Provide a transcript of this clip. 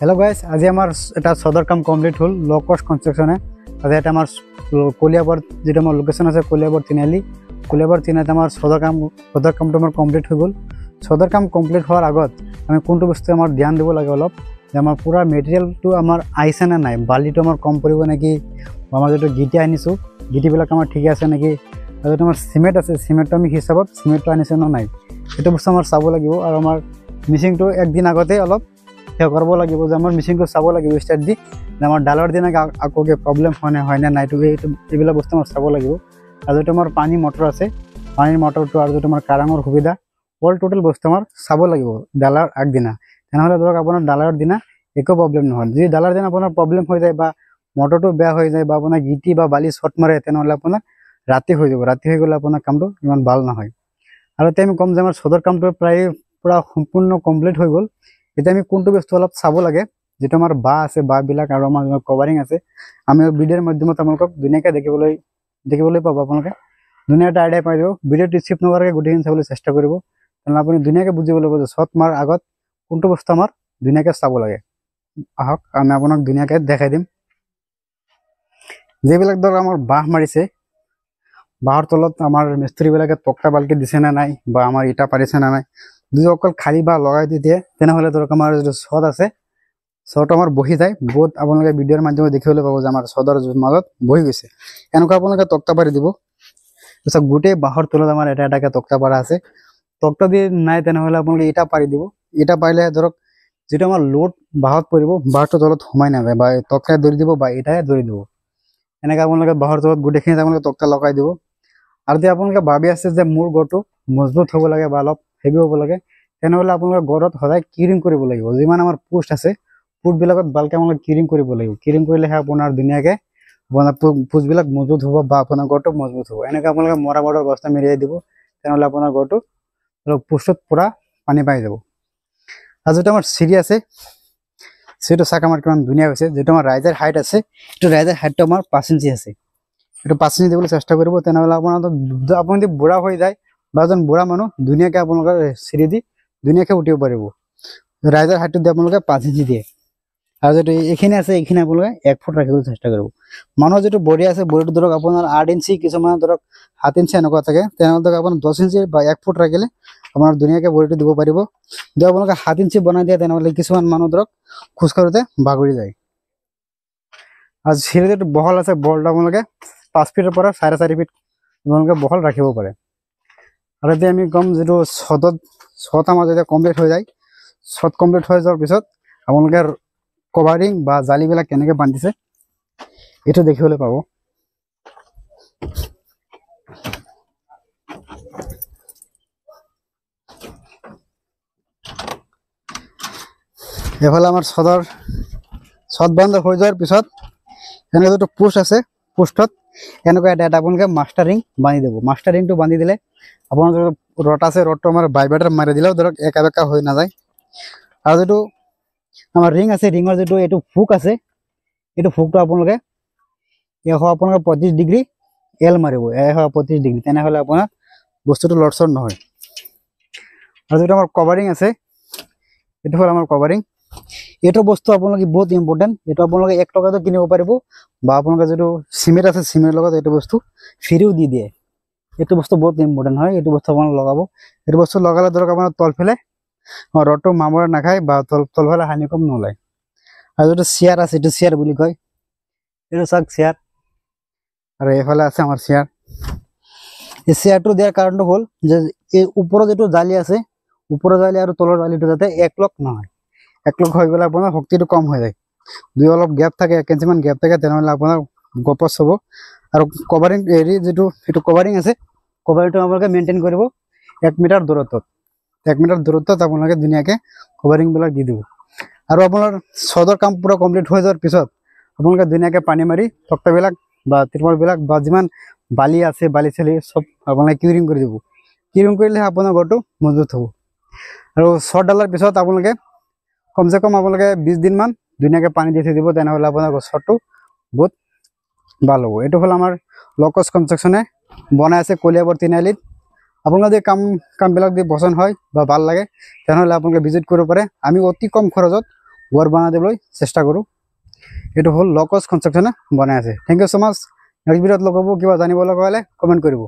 Hello guys, आज आमार এটা সদর কাম কমপ্লিট হল লো কস্ট কনস্ট্রাকশনে। आज এটা আমার কলিয়াবর যেটা আমার লোকেশন আছে কলিয়াবর তিনালিতে আমার সদর কামটো আমার কমপ্লিট হয়ে গেল। সদর কাম কমপ্লিট হওয়ার আগত আমি কোনটো বস্তু আমার ধ্যান দিব লাগে অলপ যে আমার পুরা মেটেরিয়ালটো আমার আইছে না নাই, বালিটো আমার কম পড়িব নাকি, আমার যেটো গিটি আনিছো গিটিবিলাক আমার ঠিক আছে নাকি, আর যেটো আমার সিমেন্ট আছে সিমেন্টটো আমি হিসাবত সিমেন্টটো আনিছে না নাই, এটা বস্তু আমার চাব লাগিব। আর আমার মিচিংটো একদিন আগতে অলপ করব লাগিব যে আমার মেশিনটো চাব লাগিব স্টার্ট দি যে আমার ডালার দিন আগে প্রবলেম হয় না নাই, এইবিলাক বস্তু আমার চাব লাগিব। আর যেটো আমার পানী মটর আছে পানীর মটরটো আর যেটো আমার কারাঙর সুবিধা অল টোটাল বস্তু আমার চাব লাগিব ডালার আগদিনা। তেনেহলে ধরক আপনার ডালার দিনা একো প্রবলেম নহয়। যদি ডালার দিন আপনার প্রবলেম হয়ে যায় বা মটরটো বেয়া হয়ে যায় বা আপনার গিটি বা বালি শর্ট মারে তেনেহলে আপনার রাতি হয়ে যাব। রাতি হয়ে গেলে আপনার কামটো ইমান ভাল নহয়। আর এতে আমি কম যে আমার সদর কামটো প্রায় পুরা সম্পূর্ণ কমপ্লিট হয়ে গেল। এটা আমি কোনটো বস্তু অলপ চাব লাগে যেটা আমার বা আছে বা বিলাক আর আমার কভারিং আছে আমি ভিডিওর মাধ্যমে আপোনালোকক ধুনীয়াকৈ দেখিবলৈ পাব। আপোনালোকে ধুনীয়া এটা আইডিয়া পাই যাব। ভিডিওটো স্কিপ নকৰাকৈ গোটেইখিনি চাবলৈ চেষ্টা কৰিব, তেনেহ'লে আপুনি ধুনীয়াকৈ বুজিব লাগিব যে শ্বট মাৰ আগত কোনটো বস্তু আমাৰ ধুনীয়াকৈ চাব লাগে। আহক আমি আপোনাক ধুনীয়াকৈ দেখাই দিম। যিবিলাক ধৰক আমাৰ বাঁহ মাৰিছে, বাঁহৰ তলত আমাৰ মিস্ত্ৰীবিলাকে তক্তা ভালকৈ দিছে না নাই বা আমাৰ ইটা পাৰিছে না নাই, যদি অকল খালি বা লগাই দি দিয়ে তেনেহলে ধৰক আমাৰ যে ছদ আছে ছদটো আমাৰ বহি যায়। বহুত আপোনালোকে ভিডিওৰ মাধ্যমে দেখিবলৈ পাব যে আমাৰ ছদৰ মাজত বহি গৈছে। এনেকুৱা আপোনালোকে তক্তা পাৰি দিব। তাৰপিছত গোটেই বাঁহৰ তলত আমাৰ এটা এটাকে তক্তা পাৰা আছে। তক্তা দি নাই তেনেহলে আপোনালোকে ইটা পাৰি দিব। ইটা পাৰিলে ধৰক যেটো আমাৰ লোড বাঁহত পৰিব বাঁহটো তলত সোমাই নাযায়, বা তক্তাই ধৰি দিব বা ইটাই ধৰি দিব। এনেকৈ আপোনালোকে বাঁহৰ তলত গোটেইখিনি আপোনালোকে তক্তা লগাই দিব। আৰু যদি আপোনালোকে ভাবি আছে যে মোৰ ঘৰটো মজবুত হ'ব লাগে বা অলপ হেভি হ'ব লাগে, তেনেহলে আপোনালোকে ঘৰত সদায় কিৰিং কৰিব লাগিব। যিমান আমাৰ পোষ্ট আছে পোষ্টবিলাকত ভালকৈ আপোনালোকে কিৰিং কৰিব লাগিব। কিৰিং কৰিলেহে আপোনাৰ ধুনীয়াকৈ আপোনাৰ পোষ্টবিলাক মজবুত হ'ব বা আপোনাৰ ঘৰটো মজবুত হ'ব। এনেকৈ আপোনালোকে মৰা বাটৰ বস্তা মেৰিয়াই দিব, তেনেহলে আপোনাৰ ঘৰটো অলপ পোষ্টত পুৰা পানী পাই যাব। আৰু যেটো আমাৰ চিৰি আছে চিৰিটো চাক আমাৰ কিমান ধুনীয়া হৈছে। যেটো আমাৰ ৰাইজৰ হাইট আছে এইটো ৰাইজৰ হাইটটো আমাৰ 5 ইঞ্চি আছে। এইটো 5 ইঞ্চি দিবলৈ চেষ্টা কৰিব, তেনেহলে আপোনাৰ আপুনি যদি বুঢ়া হৈ যায় বা এজন বুঢ়া মানুহ ধুনীয়াকৈ আপোনালোকৰ চিৰি দি ধুনীয়াকৈ উঠিব পাৰিব। ৰাইজৰ হাইটটো দি আপোনালোকে 5 ইঞ্চি দিয়ে। আৰু যেটো এইখিনি আছে এইখিনি আপোনালোকে 1 ফুট ৰাখিবলৈ চেষ্টা কৰিব। মানুহৰ যেটো বডি আছে বডিটো ধৰক আপোনাৰ 8 ইঞ্চি, কিছুমান ধৰক 7 ইঞ্চি এনেকুৱা থাকে, তেনেহলে ধৰক আপোনাৰ 10 ইঞ্চি বা 1 ফুট ৰাখিলে আপোনাৰ ধুনীয়াকৈ বডিটো দিব পাৰিব। যদি আপোনালোকে 7 ইঞ্চি বনাই দিয়ে তেনেহলে কিছুমান মানুহ ধৰক খোজকাঢ়োতে বাগৰি যায়। আৰু চিৰি যেটো বহল আছে বহলটো আপোনালোকে 5 ফিটৰ পৰা 4.5 ফিট আপোনালোকে বহল ৰাখিব পাৰে। আৰু এতিয়া আমি কম যেটো ছদ আমাৰ যেতিয়া কমপ্লিট হৈ যায়, ছদ কমপ্লিট হৈ যোৱাৰ পিছত আপোনালোকে কভাৰিং বা জালিবিলাক কেনেকৈ বান্ধিছে এইটো দেখিবলৈ পাব। এফালে আমাৰ ছদ বান্ধা হৈ যোৱাৰ পিছত এনেকৈ যেটো পোষ্ট আছে পোষ্টত এনেকুৱা এটা আপোনালোকে মাষ্টাৰিং বান্ধি দিব। মাষ্টাৰিংটো বান্ধি দিলে আপোনাৰ যেটো ৰড আছে ৰডটো আমাৰ বাইবেটাৰ মাৰি দিলেও ধৰক একা বেকা হৈ নাযায়। আৰু যেটো আমাৰ ৰিং আছে ৰিঙৰ যেটো এইটো ফুক আছে এইটো ফুকটো আপোনালোকে 125 ডিগ্ৰী এল মাৰিব, 125 ডিগ্ৰী, তেনেহলে আপোনাৰ বস্তুটো লৰচৰ নহয়। আৰু যেটো আমাৰ কভাৰিং আছে এইটো হ'ল আমাৰ কভাৰিং। এইটো বস্তু আপোনালোকে বহুত ইম্পৰ্টেণ্ট। এইটো আপোনালোকে 1 টকাতে কিনিব পাৰিব বা আপোনালোকে যেটো চিমেণ্ট আছে চিমেণ্টৰ লগত এইটো বস্তু ফ্ৰীও দি দিয়ে। এইটো বস্তু বহুত ইম্পৰ্টেণ্ট হয়। এইটো বস্তু আপোনালোকে লগাব। এইটো বস্তু লগালে ধৰক আপোনাৰ তলফালে ৰডটো মামৰা নাখায় বা তলফালে হানিকম নোলায়। আৰু যেটো চেয়াৰ আছে এইটো চেয়াৰ বুলি কয়, এইটো চাওক চেয়াৰ। আৰু এইফালে আছে আমাৰ চেয়াৰ। এই চেয়াৰটো দিয়াৰ কাৰণটো হ'ল যে এই ওপৰৰ যেটো জালি আছে ওপৰৰ জালি আৰু তলৰ জালিটো যাতে একলগ নহয়। একলগ হৈ গ'লে আপোনাৰ শক্তিটো কম হৈ যায়। দুই অলপ গ্যাপ থাকে 1 ইঞ্চিমান গ্যাপ থাকে, তেনেহলে আপোনাৰ গপচ হ'ব। আৰু কভাৰিং হেৰি যেটো এইটো কভাৰিং আছে কভাৰিংটো আপোনালোকে মেইনটেইন কৰিব 1 মিটাৰ দূৰত্বত। 1 মিটাৰ দূৰত্বত আপোনালোকে ধুনীয়াকৈ কভাৰিংবিলাক দি দিব। আৰু আপোনাৰ ছদৰ কাম পুৰা কমপ্লিট হৈ যোৱাৰ পিছত আপোনালোকে ধুনীয়াকৈ পানী মাৰি তক্তাবিলাক বা ত্ৰিপালবিলাক বা যিমান বালি আছে বালি চালি সব আপোনালোকে কিউৰিং কৰি দিব। কিউৰিং কৰিলেহে আপোনাৰ ঘৰটো মজবুত হ'ব। আৰু ছদ ডালাৰ পিছত আপোনালোকে কমচে কম আপোনালোকে 20 দিনমান ধুনীয়াকৈ পানী দি থৈ দিব, তেনেহলে আপোনাৰ ছদটো বহুত ভাল হ'ব। এইটো হ'ল আমাৰ লো কষ্ট কনষ্ট্ৰাকশ্যনে বনাই আছে কলিয়াবৰ তিনিআলিত। আপোনালোকে যদি কামবিলাক যদি পচন্দ হয় বা ভাল লাগে তেনেহলে আপোনালোকে ভিজিট কৰিব পাৰে। আমি অতি কম খৰচত ঘৰ বনাই দিবলৈ চেষ্টা কৰোঁ। এইটো হ'ল ল' কষ্ট কনষ্ট্ৰাকশ্যনে বনাই আছে। Thank you so' much. Next ভিডিঅ'ত লগ হ'ব। কিবা জানিব লগা হ'লে কমেণ্ট কৰিব।